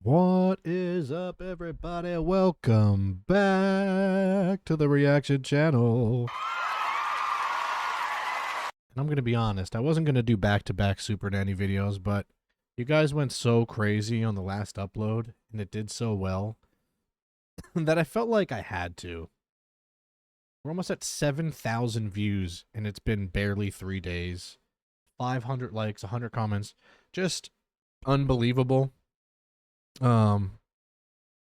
What is up, everybody? Welcome back to the reaction channel. And I'm going to be honest, I wasn't going to do back-to-back Supernanny videos, but you guys went so crazy on the last upload, and it did so well, that I felt like I had to. We're almost at 7,000 views, and it's been barely 3 days. 500 likes, 100 comments. Just unbelievable.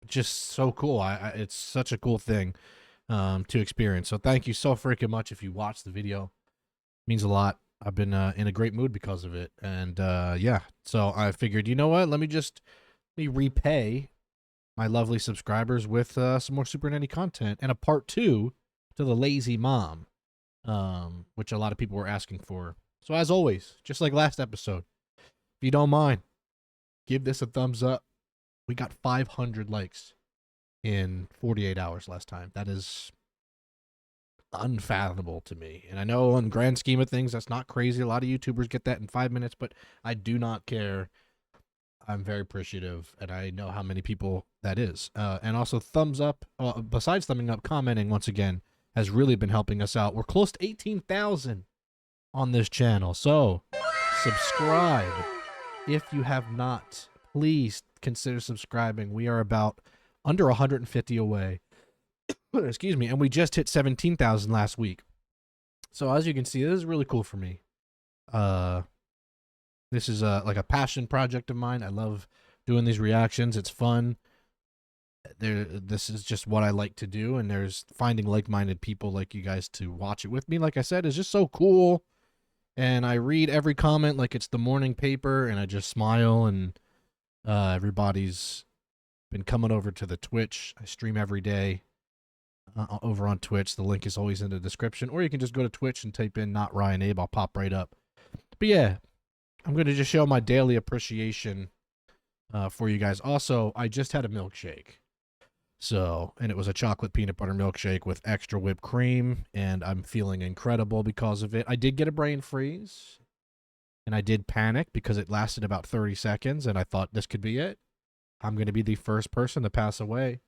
Just so cool. It's such a cool thing to experience. So thank you so freaking much if you watched the video. It means a lot. I've been in a great mood because of it. And yeah, so I figured, you know what? Let me repay my lovely subscribers with some more Supernanny content and a part 2 to the lazy mom, which a lot of people were asking for. So as always, just like last episode, if you don't mind, give this a thumbs up. We got 500 likes in 48 hours last time. That is unfathomable to me. And I know in the grand scheme of things, that's not crazy. A lot of YouTubers get that in 5 minutes, but I do not care. I'm very appreciative, and I know how many people that is. And also thumbs up, besides thumbing up, commenting once again has really been helping us out. We're close to 18,000 on this channel. So subscribe if you have not. Please consider subscribing. We are about under 150 away. Excuse me. And we just hit 17,000 last week. So as you can see, this is really cool for me. This is like a passion project of mine. I love doing these reactions. It's fun. This is just what I like to do. And there's finding like-minded people like you guys to watch it with me. Like I said, is just so cool. And I read every comment like it's the morning paper, and I just smile. And everybody's been coming over to the Twitch. I stream every day over on Twitch. The link is always in the description. Or you can just go to Twitch and type in Not Ryan Abe. I'll pop right up. But yeah, I'm going to just show my daily appreciation for you guys. Also, I just had a milkshake. And it was a chocolate peanut butter milkshake with extra whipped cream. And I'm feeling incredible because of it. I did get a brain freeze. And I did panic because it lasted about 30 seconds, and I thought this could be it. I'm going to be the first person to pass away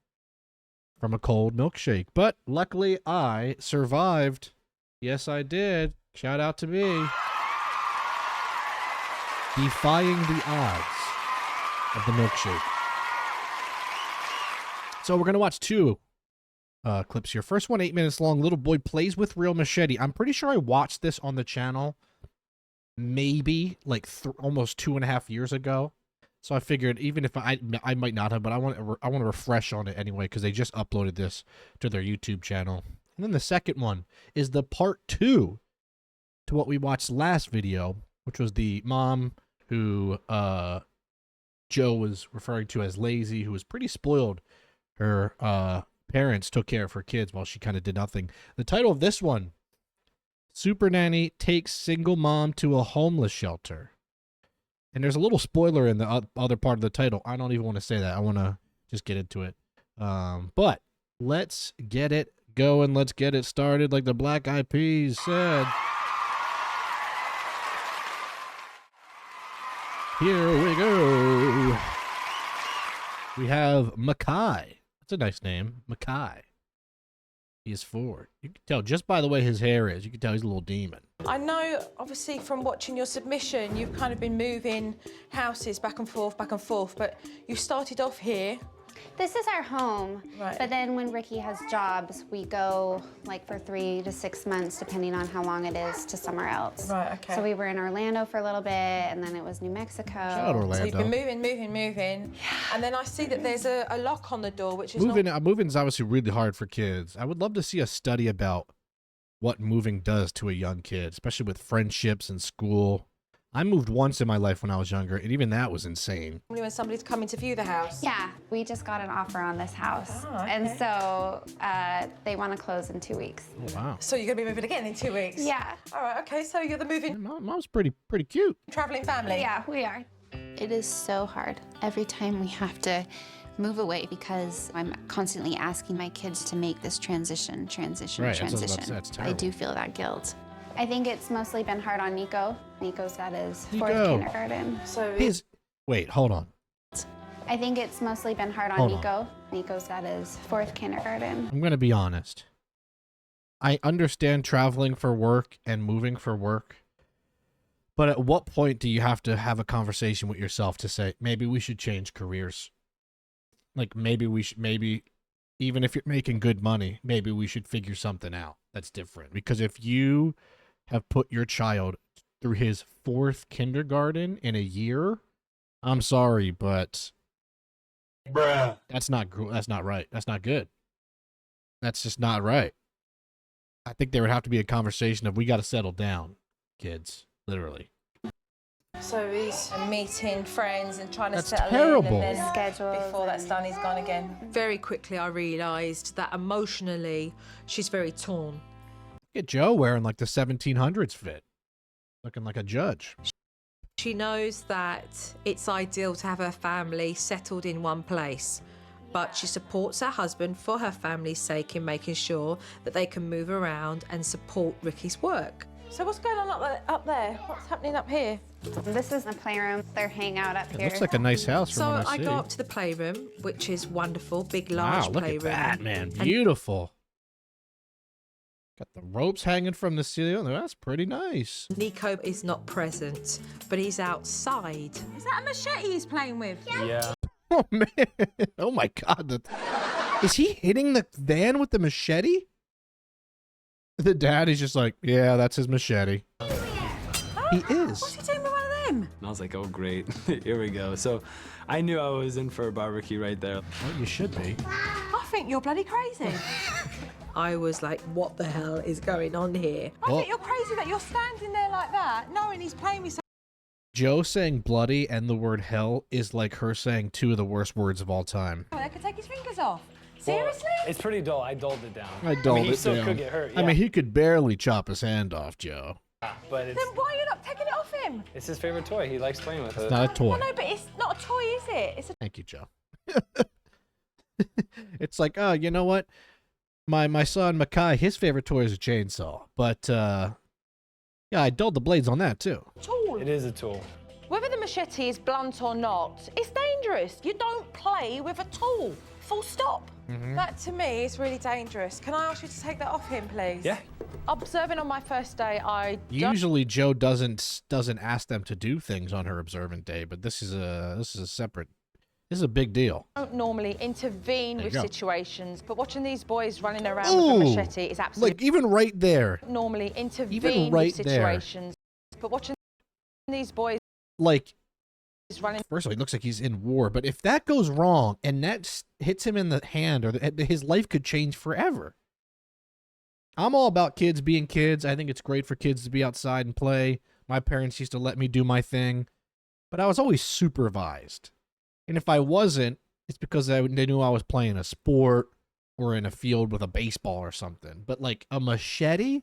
from a cold milkshake. But luckily, I survived. Yes, I did. Shout out to me. Defying the odds of the milkshake. So we're going to watch two clips here. First one, 8 minutes long. Little boy plays with real machete. I'm pretty sure I watched this on the channel maybe like almost 2.5 years ago. So I figured even if I might not have, but I want to refresh on it anyway because they just uploaded this to their YouTube channel. And then the second one is the part 2 to what we watched last video, which was the mom who Joe was referring to as lazy, who was pretty spoiled. Her parents took care of her kids while she kind of did nothing. The title of this one, Supernanny takes single mom to a homeless shelter. And there's a little spoiler in the other part of the title. I don't even want to say that. I want to just get into it. But let's get it going. Let's get it started like the Black Eyed Peas said. Here we go. We have Mackay. That's a nice name. Mackay. He is 4. You can tell just by the way his hair is. You can tell he's a little demon. I know, obviously, from watching your submission, you've kind of been moving houses back and forth, but you started off here. This is our home, Right. But then when Ricky has jobs, we go like for 3 to 6 months, depending on how long it is, to somewhere else. Right, okay. So we were in Orlando for a little bit, and then it was New Mexico. Shout out Orlando. So you've been moving. And then I see that there's a lock on the door, which is Moving is obviously really hard for kids. I would love to see a study about what moving does to a young kid, especially with friendships and school. I moved once in my life when I was younger, and even that was insane. Normally when somebody's coming to view the house. Yeah, we just got an offer on this house. Oh, okay. And so they want to close in 2 weeks. Oh, wow. So you're going to be moving again in 2 weeks? Yeah. All right, okay, so you're the moving, Mom's pretty cute. traveling family? Yeah, we are. It is so hard every time we have to move away because I'm constantly asking my kids to make this transition. Right, that's what I was about to say, that's I terrible. do feel that guilt. I think it's mostly been hard on Nico. Nico's got his Nico. 4th kindergarten. So Wait, hold on. I think it's mostly been hard on Hold on. Nico. Nico's at his 4th kindergarten. I'm going to be honest. I understand traveling for work and moving for work. But at what point do you have to have a conversation with yourself to say, maybe we should change careers? Like, maybe, even if you're making good money, maybe we should figure something out that's different. Because if you have put your child through his 4th kindergarten in a year, I'm sorry, but that's not right. That's not good. That's just not right. I think there would have to be a conversation of, we got to settle down, kids, literally. So he's meeting friends and trying to That's settle terrible. in, and then Schedules before that's and- done, he's gone again. Very quickly, I realised that emotionally, she's very torn. Look at Joe wearing like the 1700s fit, looking like a judge. She knows that it's ideal to have her family settled in one place, but she supports her husband for her family's sake in making sure that they can move around and support Ricky's work. So what's going on up there? What's happening up here? This is the playroom. Their hangout up It here. looks like a nice house from So what I I see. go up to the playroom, which is wonderful, big, large Wow, look playroom. at that, man. And Beautiful. Got the ropes hanging from the ceiling. That's pretty nice. Nico is not present, but he's outside. Is that a machete he's playing with? Yeah. Oh, man. Oh, my God. Is he hitting the van with the machete? The dad is just like, yeah, that's his machete. He is. What's he doing with one of them? And I was like, oh, great. Here we go. So I knew I was in for a barbecue right there. Well, you should be. I think you're bloody crazy. I was like, what the hell is going on here? I Well- think you're crazy that you're standing there like that, knowing he's playing with. Joe saying bloody and the word hell is like her saying 2 of the worst words of all time. That could take his fingers off. Well, Seriously? it's pretty dull. I dulled it down. I dulled he it still down. could get hurt. I Yeah. mean, he could barely chop his hand off, Joe. But it's, Then why are you not taking it off him? it's his favorite toy. He likes playing with it. Not a toy. Well, no, but it's not a toy, is it? It's a. Thank you, Joe. It's like, oh, you know what? My son Makai, his favorite toy is a chainsaw. But yeah, I dulled the blades on that too. Tool. It is a tool. Whether the machete is blunt or not, it's dangerous. You don't play with a tool. Full stop. That to me is really dangerous. Can I ask you to take that off him, please? Yeah. Observing on my first day, I don't Usually Joe doesn't ask them to do things on her observant day, but this is a separate. This is a big deal. normally intervene There you with go. situations, but watching these boys running around with a Ooh, machete is absolutely Like even right there, normally intervene even right with there. situations, but watching these boys like running. first of all, he looks like he's in war. But if that goes wrong and that hits him in the hand, or his life could change forever. I'm all about kids being kids. I think it's great for kids to be outside and play. My parents used to let me do my thing, but I was always supervised. And if I wasn't, it's because they knew I was playing a sport or in a field with a baseball or something. But like a machete,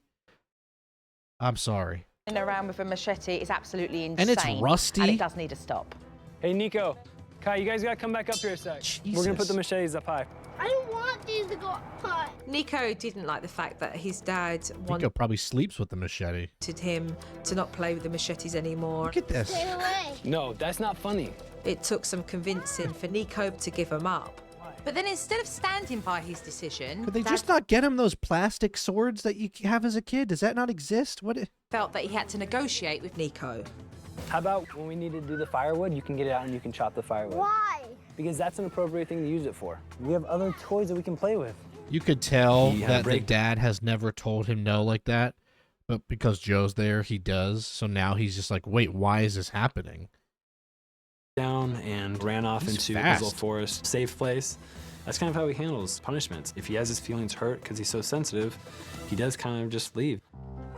I'm sorry. Around with a machete is absolutely insane. And it's rusty. And it does need to stop. Hey, Nico. Kai, you guys gotta come back up here a sec. We're gonna put Jesus. the machetes up high. I don't want these to go hot. Nico didn't like the fact that his dad Nico wanted probably sleeps with the machete. him to not play with the machetes anymore. Look at this. Stay away. No, that's not funny. It took some convincing for Nico to give him up. But then instead of standing by his decision, Could they Dad just not get him those plastic swords that you have as a kid? Does that not exist? What? felt that he had to negotiate with Nico. How about when we need to do the firewood, you can get it out and you can chop the firewood. Why? Because that's an appropriate thing to use it for. We have other toys that we can play with. You could tell He had a that the break. dad has never told him no like that, but because Joe's there, he does. So now he's just like, wait, why is this happening? Down and ran off He's into fast. his little forest, safe place. That's kind of how he handles punishments. If he has his feelings hurt because he's so sensitive, he does kind of just leave.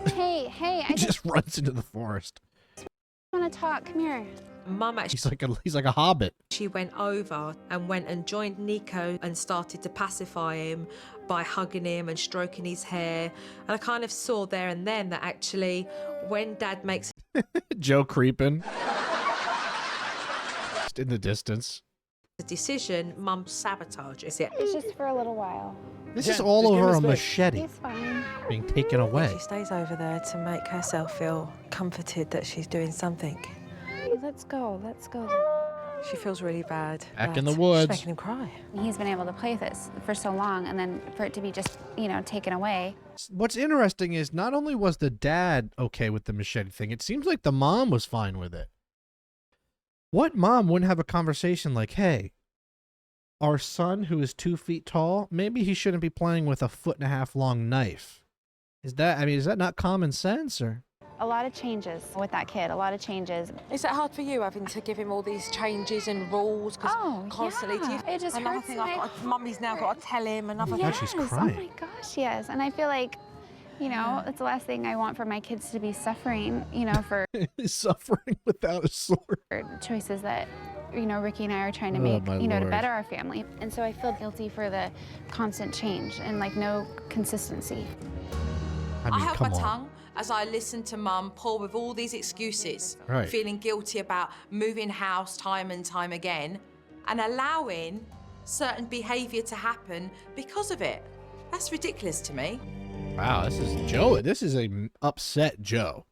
Hey, He I just just runs into the forest. want to talk. Come here. Mum actually He's like a hobbit. she went over and went and joined Nico and started to pacify him by hugging him and stroking his hair. And I kind of saw there and then that actually when Dad makes Joe creeping. Just in the distance. a decision, Mum sabotages it. It's just for a little while. This Jen, is all just give over him a a stick. machete He's fine. being taken away. She stays over there to make herself feel comforted that she's doing something. Let's go. Let's go. She feels really bad. Back in the She's woods. making him cry. He's been able to play with this for so long, and then for it to be just, taken away. What's interesting is not only was the dad okay with the machete thing, it seems like the mom was fine with it. What mom wouldn't have a conversation like, hey, our son who is 2 feet tall, maybe he shouldn't be playing with a 1.5 foot long knife? Is that not common sense, or? A lot of changes with that kid, a lot of changes. Is it hard for you having to give him all these changes and rules? Because constantly, do you? It just another hurts thing my Mummy's now got to tell him. Another God, she's crying. Oh my gosh, yes. And I feel like, it's the last thing I want for my kids to be suffering, for Suffering without a sword. choices that, Ricky and I are trying to make, to better our family. And so I feel guilty for the constant change and no consistency. I mean, held come my on. tongue as I listened to Mum pour with all these excuses, Right. feeling guilty about moving house time and time again, and allowing certain behaviour to happen because of it. That's ridiculous to me. Wow, this is Joe. This is an upset Joe.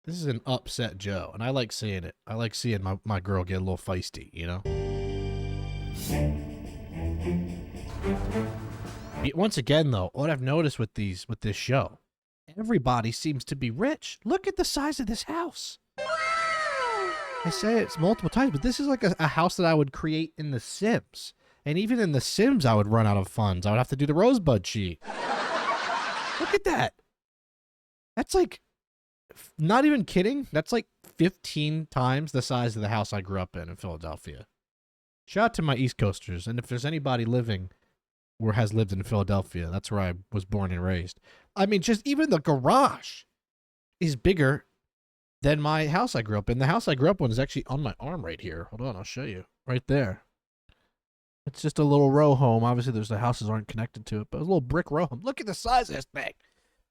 This is an upset Joe, and I like seeing it. I like seeing my girl get a little feisty, Once again, though, what I've noticed with this show, everybody seems to be rich. Look at the size of this house. I say it's multiple times, but this is like a house that I would create in The Sims. And even in The Sims, I would run out of funds. I would have to do the Rosebud sheet. Look at that. That's like, not even kidding, that's like 15 times the size of the house I grew up in Philadelphia. Shout out to my East Coasters. And if there's anybody living or has lived in Philadelphia, that's where I was born and raised. I mean, just even the garage is bigger than my house I grew up in. The house I grew up in is actually on my arm right here. Hold on, I'll show you. Right there. It's just a little row home. Obviously, the houses aren't connected to it, but a little brick row home. Look at the size of this thing.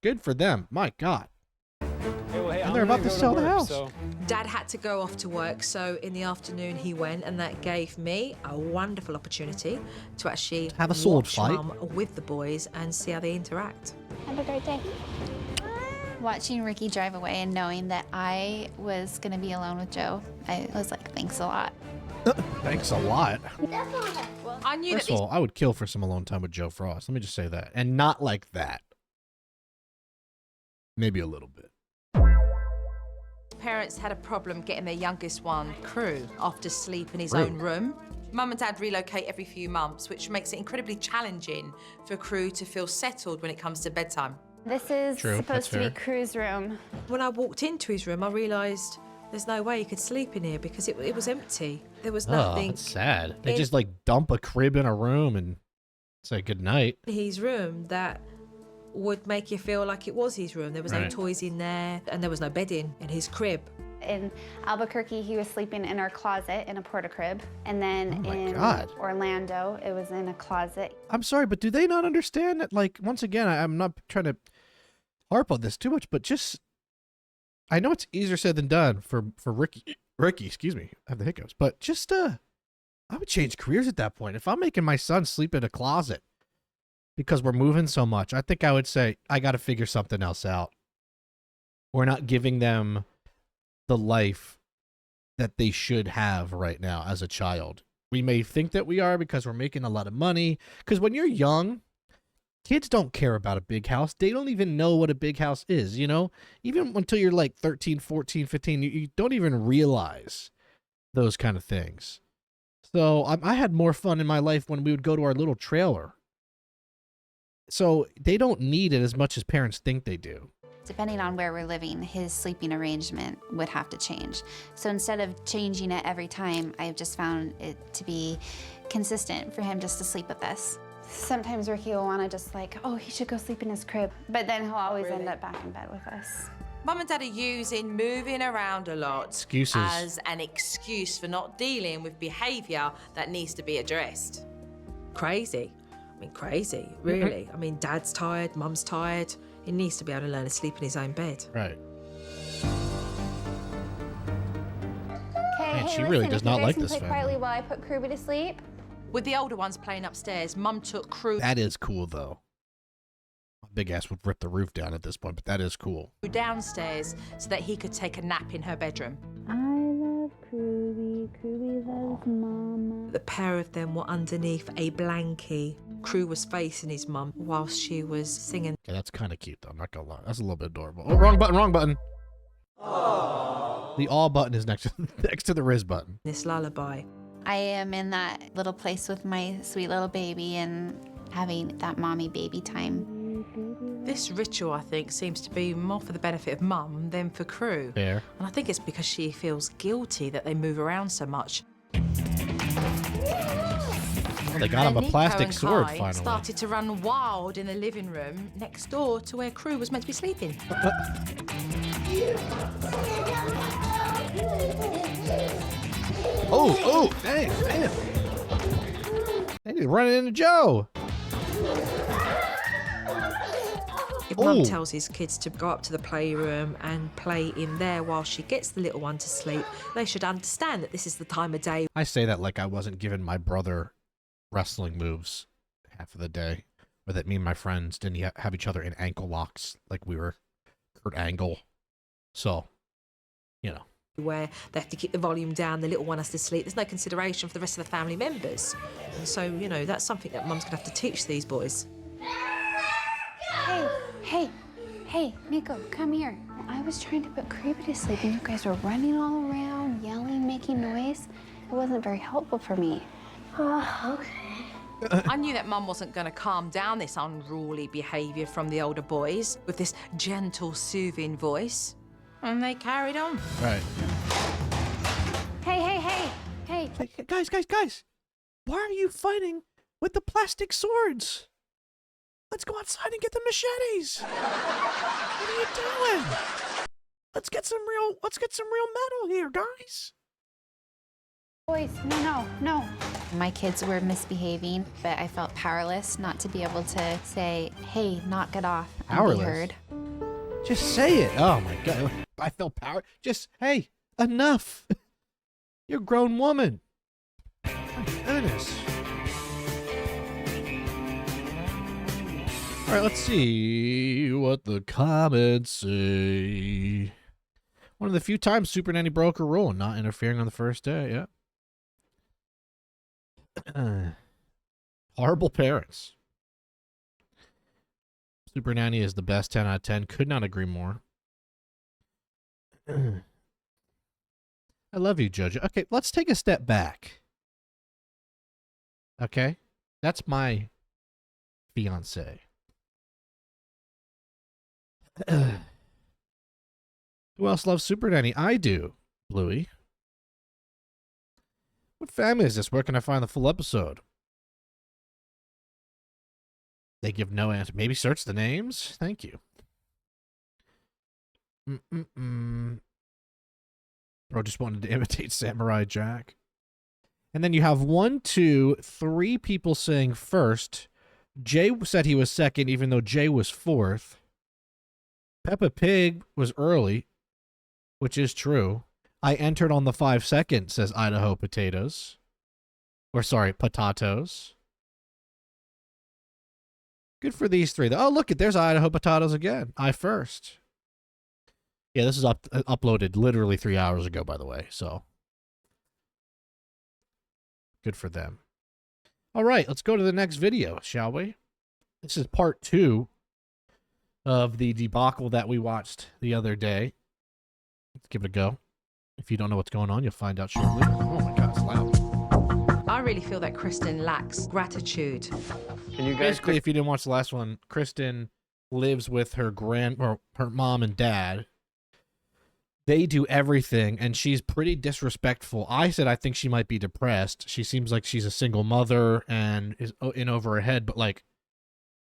Good for them. My God. And they're about to sell the house. Dad had to go off to work, so in the afternoon he went, and that gave me a wonderful opportunity to actually have a sword watch fight Mum with the boys and see how they interact. Have a great day. Watching Ricky drive away and knowing that I was going to be alone with Joe, I was like, thanks a lot. Thanks a lot. I knew First that of all, I would kill for some alone time with Joe Frost. Let me just say that. And not like that. Maybe a little bit. parents had a problem getting their youngest one, Crew, off to sleep in his Crew. own room. Mum and Dad relocate every few months, which makes it incredibly challenging for Crew to feel settled when it comes to bedtime. This is True, that's supposed to be fair. Crew's room. When I walked into his room, I realised there's no way he could sleep in here because it was empty. There was Oh, nothing that's sad. They in- just like dump a crib in a room and say goodnight. in his room that would make you feel like it was his room. There was no Right. toys in there, and there was no bedding in his crib. In Albuquerque, he was sleeping in our closet in a porta-crib. And then Oh my in God. Orlando, it was in a closet. I'm sorry, but do they not understand that? Like, once again, I'm not trying to harp on this too much, but just, I know it's easier said than done for Ricky, excuse me, I have the hiccups, but just, I would change careers at that point. If I'm making my son sleep in a closet because we're moving so much, I think I would say, I got to figure something else out. We're not giving them the life that they should have right now as a child. We may think that we are because we're making a lot of money. Because when you're young, kids don't care about a big house. They don't even know what a big house is, you know? Even until you're like 13, 14, 15, you don't even realize those kind of things. So I had more fun in my life when we would go to our little trailer. So they don't need it as much as parents think they do. Depending on where we're living, his sleeping arrangement would have to change. So instead of changing it every time, I've just found it to be consistent for him just to sleep with us. Sometimes Ricky will want to just like, oh, he should go sleep in his crib. But then he'll always end up back in bed with us. Mum and Dad are using moving around a lot Excuses. as an excuse for not dealing with behaviour that needs to be addressed. Crazy. I mean, crazy, really. I mean, Dad's tired, Mum's tired. He needs to be able to learn to sleep in his own bed. Right. Okay, Man, hey, she really listen, does if you not guys like can this play family. quietly while I put Kruby to sleep. With the older ones playing upstairs, Mum took Crew That is cool, though. My big ass would rip the roof down at this point, but that is cool. downstairs so that he could take a nap in her bedroom. I love Kruby loves Mama. The pair of them were underneath a blankie. Crew was facing his mum whilst she was singing. Okay, that's kind of cute though. I'm not gonna lie. That's a little bit adorable. Oh, wrong button. Wrong button. The all button is next to the Riz button. This lullaby. I am in that little place with my sweet little baby and having that mommy baby time. This ritual, I think, seems to be more for the benefit of Mum than for Crew. Fair. And I think it's because she feels guilty that they move around so much. They got him a Nico plastic and sword Kai finally. started to run wild in the living room next door to where Crew was meant to be sleeping. Oh, damn. Hey, running into Joe. If Mum tells his kids to go up to the playroom and play in there while she gets the little one to sleep, they should understand that this is the time of day. I say that like I wasn't giving my brother wrestling moves half of the day, or that me and my friends didn't have each other in ankle locks like we were Kurt Angle. So, you know. Where they have to keep the volume down, the little one has to sleep. There's no consideration for the rest of the family members. And so, you know, that's something that Mum's going to have to teach these boys. Hey, Nico, come here. I was trying to put Creepy to sleep and you guys were running all around, yelling, making noise. It wasn't very helpful for me. Oh, okay. I knew that Mum wasn't going to calm down this unruly behaviour from the older boys with this gentle, soothing voice. And they carried on. Right. Hey. Guys. Why are you fighting with the plastic swords? Let's go outside and get the machetes. What are you doing? Let's get some real metal here, guys. Boys, no. My kids were misbehaving, but I felt powerless not to be able to say, hey, knock it off and Powerless? be heard. Just say it. Oh my God. I felt power. Just, hey, enough. You're a grown woman. My goodness. All right, let's see what the comments say. One of the few times Supernanny broke a rule, not interfering on the first day. Yeah. Horrible parents. Supernanny is the best 10 out of 10. Could not agree more. I love you, Jojo. Okay, let's take a step back. Okay? That's my fiance. Who else loves Supernanny? I do, Bluey. What family is this? Where can I find the full episode? They give no answer. Maybe search the names? Thank you. Bro just wanted to imitate Samurai Jack. And then you have 1, 2, 3 people saying first. Jay said he was second, even though Jay was fourth. Peppa Pig was early, which is true. I entered on the 5 second, says Idaho Potatoes. Or sorry, Potatoes. Good for these 3. Oh, look, there's Idaho Potatoes again. I first. Yeah, this is uploaded literally 3 hours ago, by the way, so. Good for them. All right, let's go to the next video, shall we? This is part 2 of the debacle that we watched the other day. Let's give it a go. If you don't know what's going on, you'll find out shortly. Oh my God, it's loud. I really feel that Kristen lacks gratitude. Can you guys Basically, if you didn't watch the last one, Kristen lives with her her mom and dad. They do everything, and she's pretty disrespectful. I said I think she might be depressed. She seems like she's a single mother and is in over her head, but like,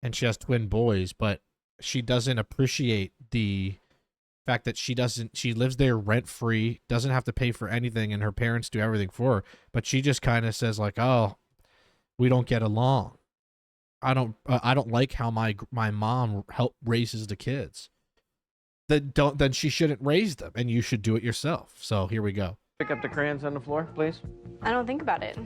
and she has twin boys, but she doesn't appreciate the fact that she lives there rent free, doesn't have to pay for anything, and her parents do everything for her. But she just kind of says like, "Oh, we don't get along. I don't like how my mom raises the kids. Then she shouldn't raise them, and you should do it yourself." So here we go. Pick up the crayons on the floor, please. I don't think about it.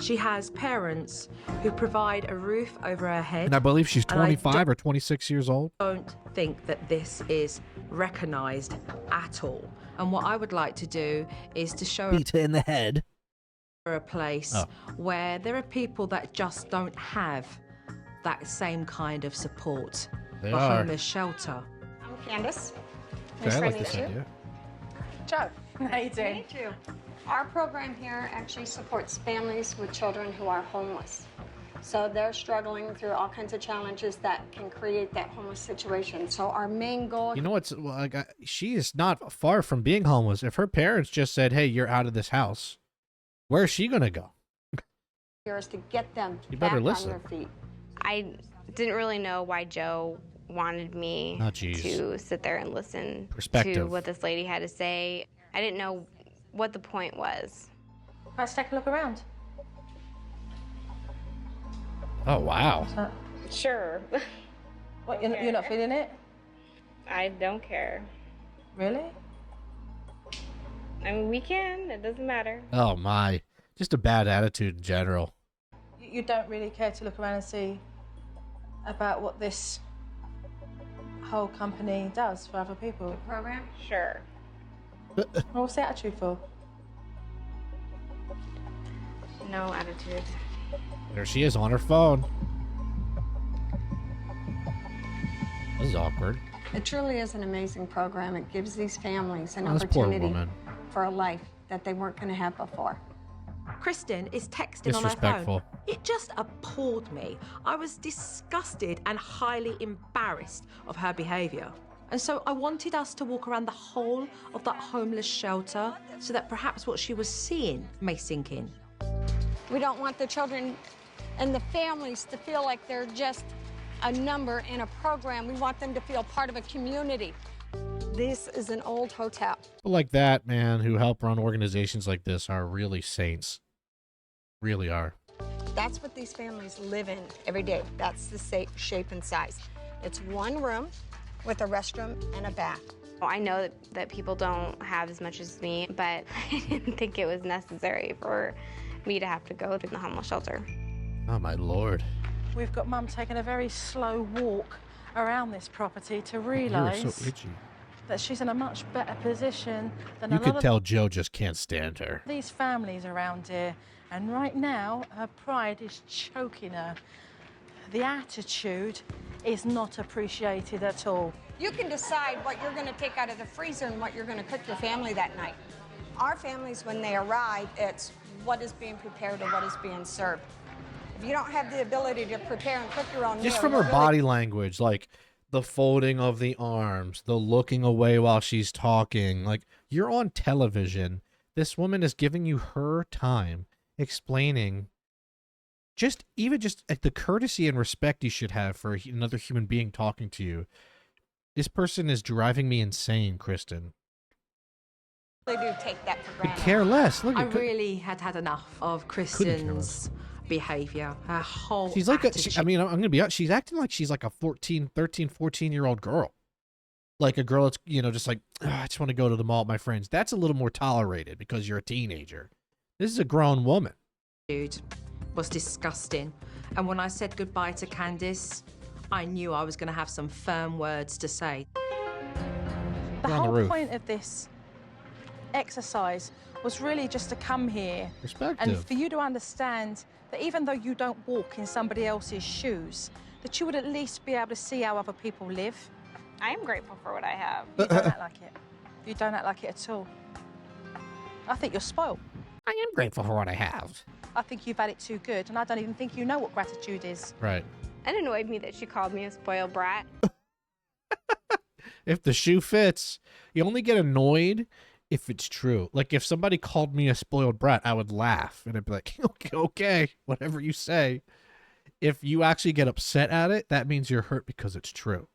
She has parents who provide a roof over her head. And I believe she's And I 25 or 26 years old. don't think that this is recognised at all. And what I would like to do is to show Beat her in the head. her a place where there are people that just don't have that same kind of support. They a are. homeless shelter. I'm Candace. Okay, I like this idea. Joe, how you doing? Me too. Our program here actually supports families with children who are homeless. So they're struggling through all kinds of challenges that can create that homeless situation. So our main goal... You know what's, well, like, she is not far from being homeless. If her parents just said, hey, you're out of this house, where's she going to go? here is to get them You back better on listen. their feet. I didn't really know why Joe wanted me Oh, geez. to sit there and listen to Perspective. what this lady had to say. I didn't know what the point was. Let's take a look around. Oh, wow. Sure. What, you're not feeling it? I don't care. Really? I mean, we can. It doesn't matter. Oh, my. Just a bad attitude in general. You don't really care to look around and see about what this whole company does for other people? Program? Sure. Well, what's the attitude for? No attitude. There she is on her phone. This is awkward. It truly is an amazing program. It gives these families an Oh, this poor opportunity woman. for a life that they weren't going to have before. Kristen is texting on her Disrespectful. phone. It just appalled me. I was disgusted and highly embarrassed of her behaviour. And so I wanted us to walk around the whole of that homeless shelter so that perhaps what she was seeing may sink in. We don't want the children and the families to feel like they're just a number in a program. We want them to feel part of a community. This is an old hotel. People like that, man, who help run organizations like this are really saints. Really are. That's what these families live in every day. That's the shape and size. It's one room with a restroom and a bath. I know that people don't have as much as me, but I didn't think it was necessary for me to have to go to the homeless shelter. Oh, my Lord. We've got Mum taking a very slow walk around this property to You are realise so itchy. that she's in a much better position than You a lot could of tell Joe just can't stand her. these families around here. And right now, her pride is choking her. The attitude is not appreciated at all. You can decide what you're going to take out of the freezer and what you're going to cook your family that night. Our families, when they arrive, it's what is being prepared or what is being served. If you don't have the ability to prepare and cook your own Just meal, from her you're really- body language, like the folding of the arms, the looking away while she's talking. Like, you're on television. This woman is giving you her time, explaining even just the courtesy and respect you should have for another human being talking to you. This person is driving me insane, Kristen. They do take that for Could granted. care less. Look, I at really had enough of Kristen's behaviour, her whole she's like attitude. I'm going to be honest, she's acting like she's like a 13, 14-year-old girl. Like a girl that's, just like, I just want to go to the mall with my friends. That's a little more tolerated because you're a teenager. This is a grown woman. Was disgusting. And when I said goodbye to Candice, I knew I was going to have some firm words to say. The We're on the whole roof. point of this exercise was really just to come here Perspective. and for you to understand that even though you don't walk in somebody else's shoes, that you would at least be able to see how other people live. I am grateful for what I have. You don't act like it. You don't act like it at all. I think you're spoiled. I am grateful for what I have. I think you've had it too good, and I don't even think you know what gratitude is. Right. It annoyed me that she called me a spoiled brat. If the shoe fits, you only get annoyed if it's true. Like, if somebody called me a spoiled brat, I would laugh and I'd be like, okay, whatever you say. If you actually get upset at it, that means you're hurt because it's true.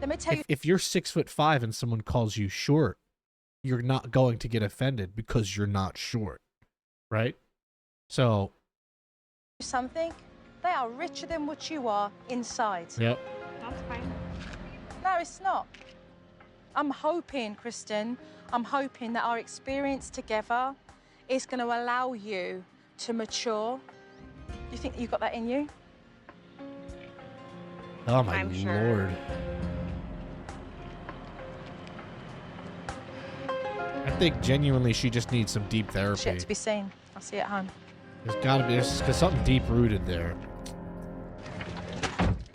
Let me tell you If you're 6'5" and someone calls you short, you're not going to get offended because you're not short, right? So, something. They are richer than what you are inside. yep. That's fine. No, it's not. I'm hoping, Kristen, I'm hoping that our experience together is going to allow you to mature. Do you think you've got that in you? Oh my I'm sure. Lord. I think genuinely she just needs some deep Shit therapy. to be seen. I'll see you at home. There's gotta be, there's something deep rooted there.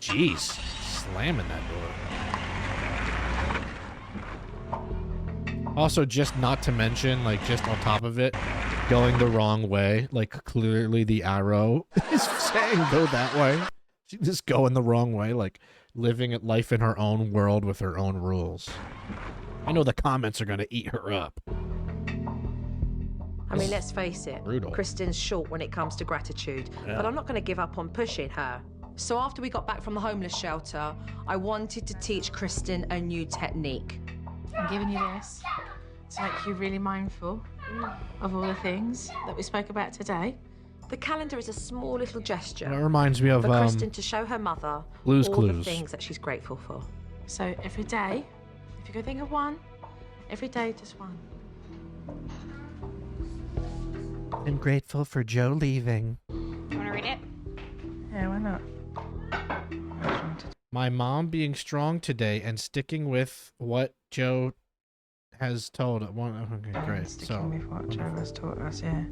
Jeez, slamming that door. Also, just not to mention, like, just on top of it, going the wrong way. Like, clearly the arrow is saying go that way. She's just going the wrong way, like, living life in her own world with her own rules. I know the comments are gonna eat her up. I mean, let's face it, Brutal. Kristen's short when it comes to gratitude, Yeah. but I'm not going to give up on pushing her. So after we got back from the homeless shelter, I wanted to teach Kristen a new technique. I'm giving you this to make you really mindful of all the things that we spoke about today. The calendar is a small little gesture That reminds me of for Kristen to show her mother Blue's all Clues. the things that she's grateful for. So every day, if you could think of one, every day just one. I'm grateful for Joe leaving. You want to read it? Yeah, why not? My mom being strong today and sticking with what Joe has told. Okay, great. Sticking with what Joe has taught us, yeah.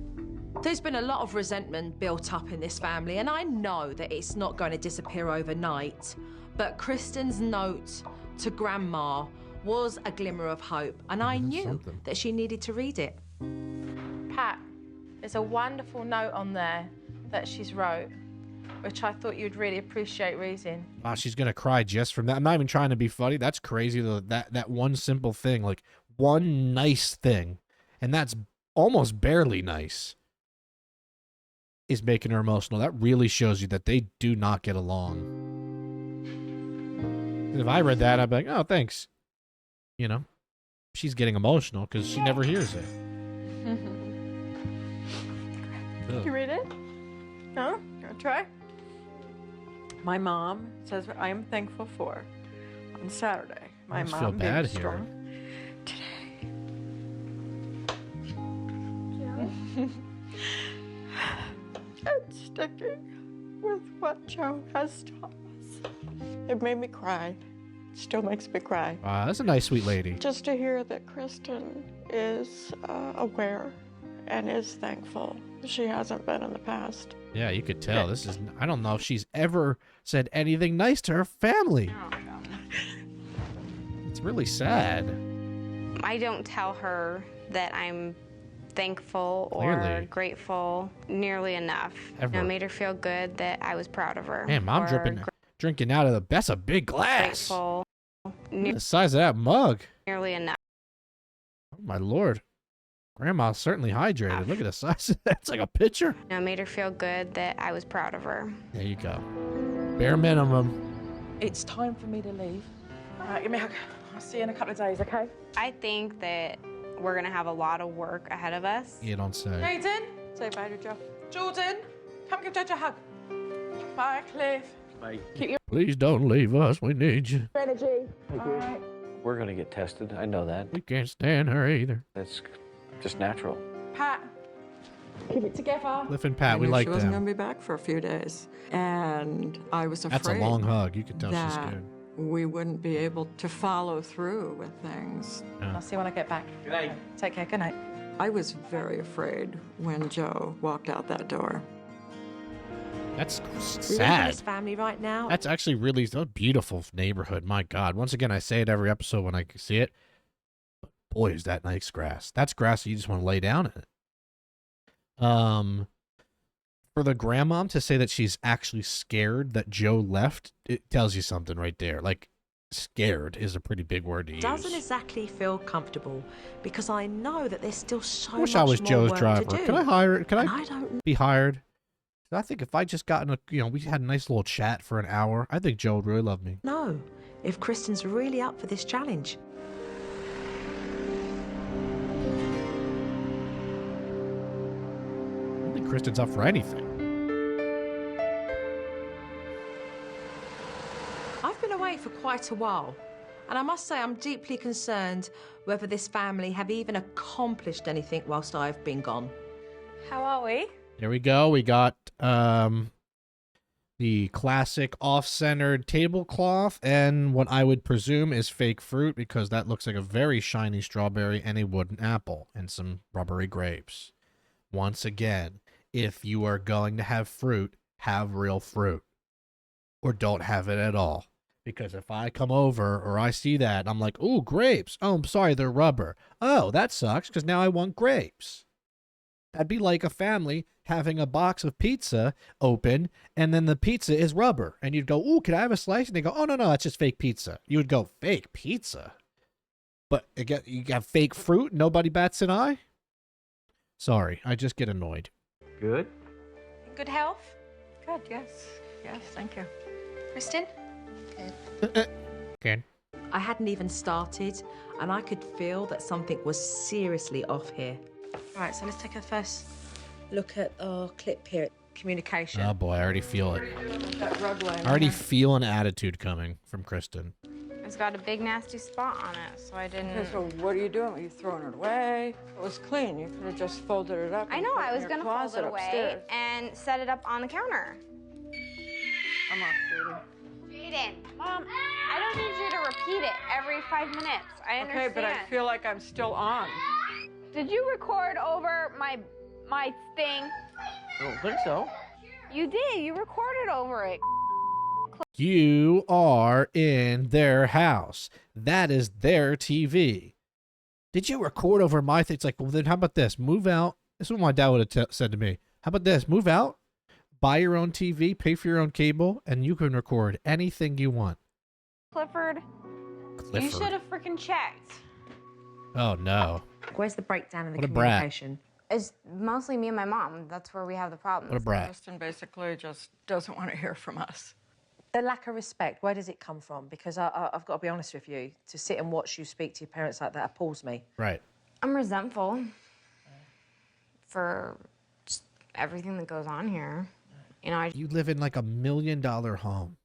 There's been a lot of resentment built up in this family, and I know that it's not going to disappear overnight. But Kristen's note to Grandma was a glimmer of hope, and I knew something. that she needed to read it. Pat, there's a wonderful note on there that she's wrote, which I thought you'd really appreciate reading. Wow, she's gonna cry just from that. I'm not even trying to be funny. That's crazy though. That one simple thing, like one nice thing, and that's almost barely nice, is making her emotional. That really shows you that they do not get along. If I read that, I'd be like, oh, thanks. You know, she's getting emotional because she never hears it. Ugh. You read it? No? You want to try? My mom says I am thankful for on Saturday. My I just mom feel being bad here. strong today. And sticking with what Joe has taught us. It made me cry. Still makes me cry. Wow, that's a nice, sweet lady. Just to hear that Kristen is aware and is thankful. She hasn't been in the past. Yeah, you could tell. This is. I don't know if she's ever said anything nice to her family. It's really sad. I don't tell her that I'm thankful or Clearly. grateful nearly enough. Ever. It made her feel good that I was proud of her. Man, mom or drinking out of the. That's a big glass. grateful The size of that mug. nearly enough. Oh my lord. Grandma's certainly hydrated. Look at the size of that. It's like a pitcher. It made her feel good that I was proud of her. There you go. Bare minimum. It's time for me to leave. All right, give me a hug. I'll see you in a couple of days, okay? I think that we're going to have a lot of work ahead of us. You don't say. Nathan, Say bye to Joe. Jordan, come give Judge a hug. Bye, Cliff. Bye. Keep your Please don't leave us. We need you. energy. All right. We're gonna get tested. I know that. We can't stand her either. That's just natural. Pat, keep it together. Cliff and Pat, I we knew like she wasn't them. going to be back for a few days. And I was afraid That's a long hug. You can tell she's that scared. we wouldn't be able to follow through with things. I'll see you when I get back. Good night. Take care. Good night. I was very afraid when Joe walked out that door. That's Leaving sad. this family right now. That's actually really a beautiful neighborhood. My God. Once again, I say it every episode when I see it. But boy, is that nice grass. That's grass you just want to lay down in it. For the grandmom to say that she's actually scared that Joe left, it tells you something right there. Like, scared is a pretty big word to use. Doesn't exactly feel comfortable because I know that there's still so I wish much I was more Joe's work driver. to do. Can I hire? Can And I I don't be hired? I think if I just gotten a, we had a nice little chat for an hour, I think Joe would really love me. know if Kristen's really up for this challenge. I don't think Kristen's up for anything. I've been away for quite a while, and I must say I'm deeply concerned whether this family have even accomplished anything whilst I've been gone. How are we? There we go. We got the classic off-centered tablecloth, and what I would presume is fake fruit, because that looks like a very shiny strawberry and a wooden apple and some rubbery grapes. Once again, if you are going to have fruit, have real fruit, or don't have it at all. Because if I come over or I see that, I'm like, ooh, grapes. Oh, I'm sorry, they're rubber. Oh, that sucks, because now I want grapes. That'd be like a family having a box of pizza open, and then the pizza is rubber. And you'd go, ooh, can I have a slice? And they go, oh, no, that's just fake pizza. You would go, fake pizza? But you got fake fruit? Nobody bats an eye? Sorry, I just get annoyed. Good? Good health? Good, yes. Yes, thank you. Kristen? Ken? I hadn't even started, and I could feel that something was seriously off here. Right, so let's take a first. Look at our clip here. Communication. Oh boy, I already feel it. That rug laying I already there. feel an attitude coming from Kristen. It's got a big nasty spot on it, so I didn't. Okay, so what are you doing? Are you throwing it away? It was clean. You could have just folded it up. I and know, put it I in was your gonna fold closet it away upstairs. and set it up on the counter. I'm off duty. Jaden, Mom, I don't need you to repeat it every 5 minutes. I understand. Okay, but I feel like I'm still on. Did you record over my thing? I don't think so. You did. You recorded over it. You are in their house. That is their TV. Did you record over my thing? It's like, well, then how about this? Move out. This is what my dad would have said to me. How about this? Move out, buy your own TV, pay for your own cable, and you can record anything you want. Clifford, you should have freaking checked. Oh, no. Where's the breakdown in the What a brat. communication? It's mostly me and my mom. That's where we have the problem. What a brat. Kristen basically just doesn't want to hear from us. The lack of respect, where does it come from? Because I've got to be honest with you, to sit and watch you speak to your parents like that appalls me. Right. I'm resentful for just everything that goes on here. You know, I You live in like $1 million home.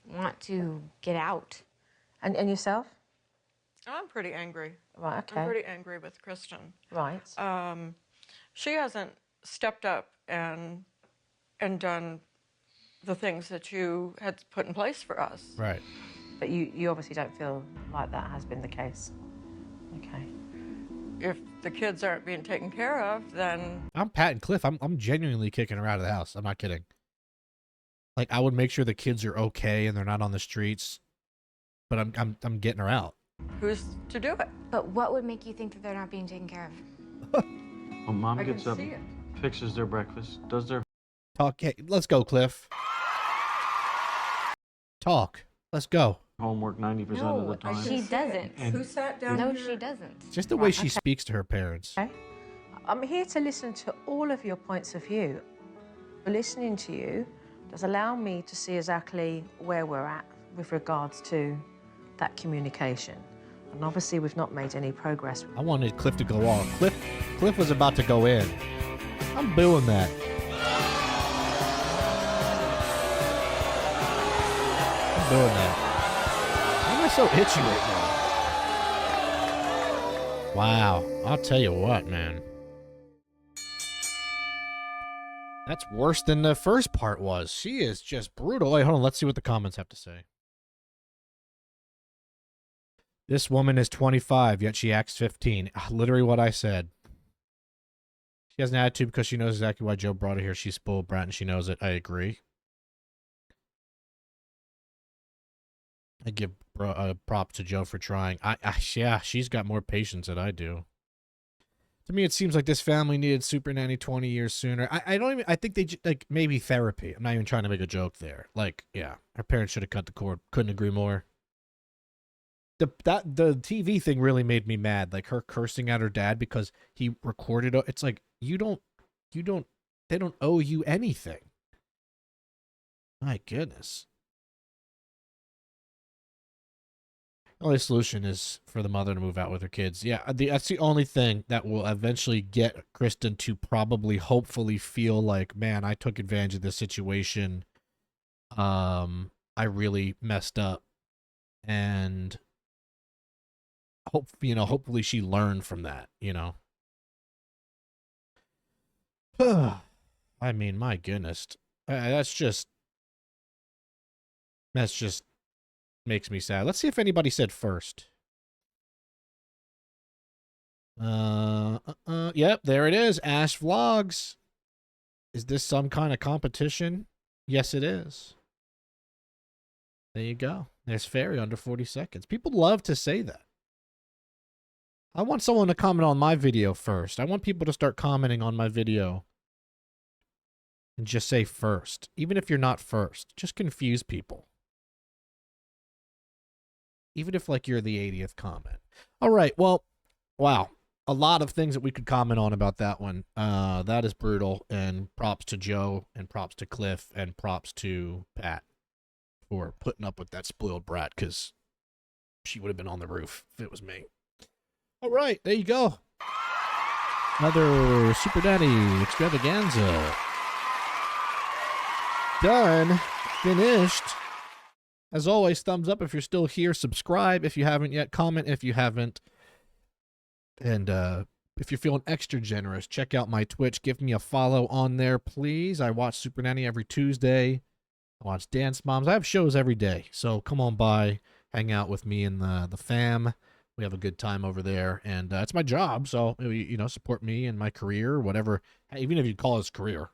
want to get out. And yourself? I'm pretty angry. Right, okay. I'm pretty angry with Kristen. Right. She hasn't stepped up and done the things that you had put in place for us. Right. But you obviously don't feel like that has been the case. Okay. If the kids aren't being taken care of, then I'm patting Cliff. I'm genuinely kicking her out of the house. I'm not kidding. Like, I would make sure the kids are okay and they're not on the streets, but I'm getting her out. who's to do it? But what would make you think that they're not being taken care of? Well, Mom I gets can up, see it. fixes their breakfast, does their Talk. Hey, let's go, Cliff. Talk. Let's go. homework 90% of the time. She doesn't. And- Who sat down No, here? she doesn't. Just the way she speaks to her parents. Okay. I'm here to listen to all of your points of view. Listening to you does allow me to see exactly where we're at with regards to that communication. And obviously we've not made any progress. I wanted Cliff to go off. Cliff was about to go in. I'm booing that. I'm booing that. Why am I so itchy right now? Wow. I'll tell you what, man. That's worse than the first part was. She is just brutal. Wait, hold on. Let's see what the comments have to say. This woman is 25, yet she acts 15. Literally what I said. She has an attitude because she knows exactly why Joe brought her here. She's spoiled brat and she knows it. I agree. I give props to Joe for trying. Yeah, she's got more patience than I do. To me, it seems like this family needed Supernanny 20 years sooner. I think they, like, maybe therapy. I'm not even trying to make a joke there. Like, yeah, her parents should have cut the cord. Couldn't agree more. The TV thing really made me mad. Like, her cursing at her dad because he recorded it. It's like, they don't owe you anything. My goodness. The only solution is for the mother to move out with her kids. Yeah, that's the only thing that will eventually get Kristen to probably, hopefully feel like, man, I took advantage of this situation. I really messed up. And hopefully she learned from that, I mean, my goodness. That's just makes me sad. Let's see if anybody said first. Yep, there it is. Ash Vlogs. Is this some kind of competition? Yes, it is. There you go. There's Fairy under 40 seconds. People love to say that. I want someone to comment on my video first. I want people to start commenting on my video and just say first. Even if you're not first, just confuse people. Even if, like, you're the 80th comment. All right, well, wow. A lot of things that we could comment on about that one. That is brutal, and props to Joe, and props to Cliff, and props to Pat for putting up with that spoiled brat, because she would have been on the roof if it was me. All right, there you go. Another Supernanny extravaganza. Done. Finished. As always, thumbs up if you're still here. Subscribe if you haven't yet. Comment if you haven't. And if you're feeling extra generous, check out my Twitch. Give me a follow on there, please. I watch Supernanny every Tuesday. I watch Dance Moms. I have shows every day. So come on by. Hang out with me and the fam. We have a good time over there. And it's my job. So, you know, support me and my career, whatever. Even if you call it a career.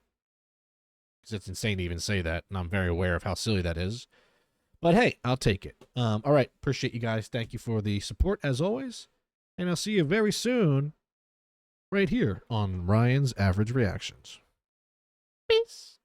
Because it's insane to even say that. And I'm very aware of how silly that is. But hey, I'll take it. All right. Appreciate you guys. Thank you for the support as always. And I'll see you very soon right here on Ryan's Average Reactions. Peace.